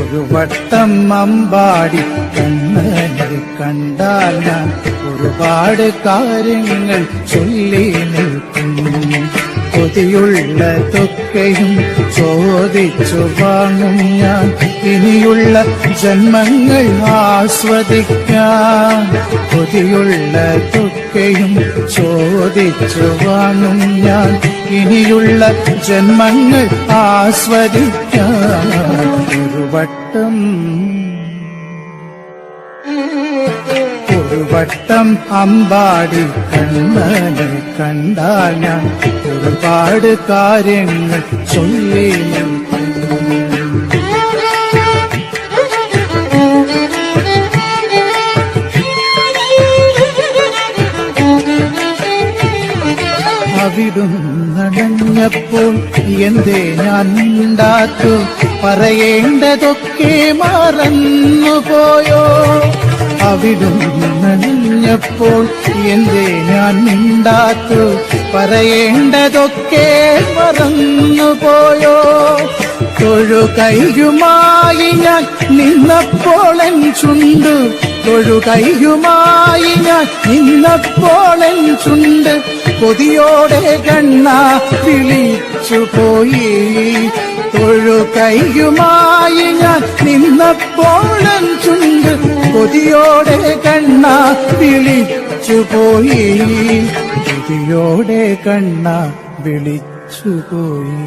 ഒരു വട്ടം അമ്പാടി കണ്ണനെ കണ്ടാൽ ഞാൻ ഒരുപാട് കാര്യങ്ങൾ ചൊല്ലി നിൽക്കും. കൊതിയുള്ളതൊക്കെയും ചോദിച്ചു വാങ്ങും ഞാൻ, ഇനിയുള്ള ജന്മങ്ങൾ ആസ്വദിക്കാൻ. കൊതിയുള്ളതൊക്കെയും ചോദിച്ചു വാങ്ങും ഞാൻ, ഇനിയുള്ള ജന്മങ്ങൾ ആസ്വദിക്കാൻ. ഒരു വട്ടം അമ്പാടി കണ്ണനെ കണ്ടാൽ ഞാൻ ഒരുപാട് കാര്യങ്ങൾ ചൊല്ലി നിൽക്കും. അവിടുന്നടഞ്ഞപ്പോൾ എന്തേ ഞാൻ ഉണ്ടാത്തു, പറയേണ്ടതൊക്കെ മറന്നുപോയോ. അവിടുന്നടഞ്ഞപ്പോൾ എന്തേ ഞാൻ ഉണ്ടാത്തു, പറയേണ്ടതൊക്കെ മറന്നുപോയോ. തൊഴുകൈയുമായി ഞാൻ നിന്നപ്പോളൻ ചുണ്ട്, തൊഴുകൈയുമായി ഞാൻ നിന്നപ്പോളൻ ചുണ്ട് കൊതിയോടെ കണ്ണ വിളിച്ചുപോയി. തൊഴുകൈയുമായി ഞാൻ നിന്നപ്പോളൻ ചുണ്ട് കൊതിയോടെ കണ്ണ വിളിച്ചുപോയി. കൊതിയോടെ കണ്ണ വിളിച്ചുപോയി.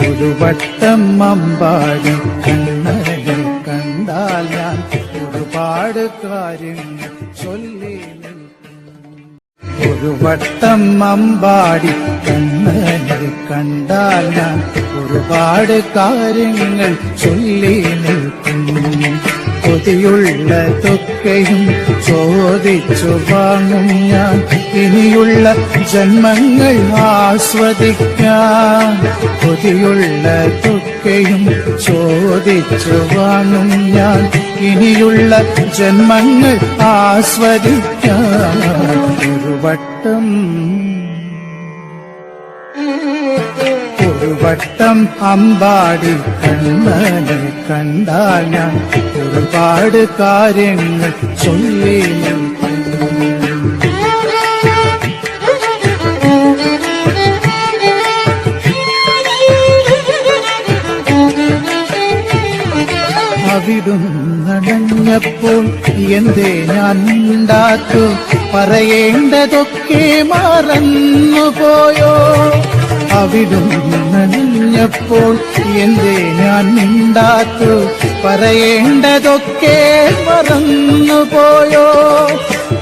ഒരു വട്ടം അമ്പാടി കണ്ണനെ കണ്ടാൽ ഞാൻ ഒരുപാട് കാര്യങ്ങൾ ചൊല്ലി നിൽക്കും. ഒരു വട്ടം അമ്പാടി കണ്ണനെ കണ്ടാൽ ഞാൻ ഒരുപാട് കാര്യങ്ങൾ ചൊല്ലി നിൽക്കും. കൊതിയുള്ളതൊക്കെയും ചോദിച്ചു വാങ്ങും ഞാൻ, ഇനിയുള്ള ജന്മങ്ങൾ ആസ്വദിക്കാൻ. കൊതിയുള്ളതൊക്കെയും ചോദിച്ചു വാങ്ങും ഞാൻ, ഇനിയുള്ള ജന്മങ്ങൾ ആസ്വദിക്കാൻ. ഒരു വട്ടം അമ്പാടി കണ്ണനെ കണ്ടാൽ ഞാൻ ഒരുപാട് കാര്യങ്ങൾ ചൊല്ലി നിൽക്കും. അവിടുന്നടഞ്ഞപ്പോൾ എന്തേ ഞാൻ ഉണ്ടാത്തു, പറയേണ്ടതൊക്കെ മറന്നുപോയോ. അവിടുന്നടഞ്ഞപ്പോൾ എന്തേ ഞാൻ ഉണ്ടാത്തു, പറയേണ്ടതൊക്കെ മറന്നുപോയോ.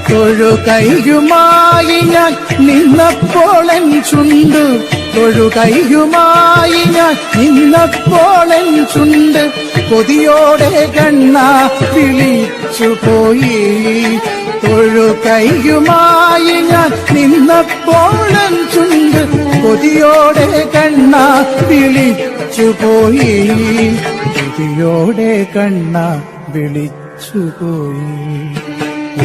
തൊഴുകൈയുമായി ഞാൻ നിന്നപ്പോളൻ ചുണ്ട്, തൊഴുകൈയുമായി ഞാൻ നിന്നപ്പോളൻ ചുണ്ട് കൊതിയോടെ കണ്ണ വിളിച്ചുപോയി. തൊഴുകൈയുമായി ഞാൻ നിന്നപ്പോളൻ ചുണ്ട് കൊതിയോടെ കണ്ണ വിളിച്ചുപോയി. കൊതിയോടെ കണ്ണ വിളിച്ചുപോയി.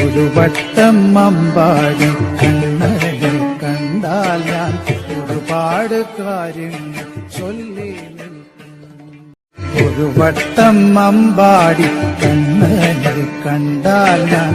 ഒരു വട്ടം അമ്പാടി കണ്ണനെ കണ്ടാൽ ഞാൻ ഒരുപാട് കാര്യങ്ങൾ ചൊല്ലി നിൽക്കും. ഒരു വട്ടം അമ്പാടി കണ്ണനെ കണ്ടാൽ ഞാൻ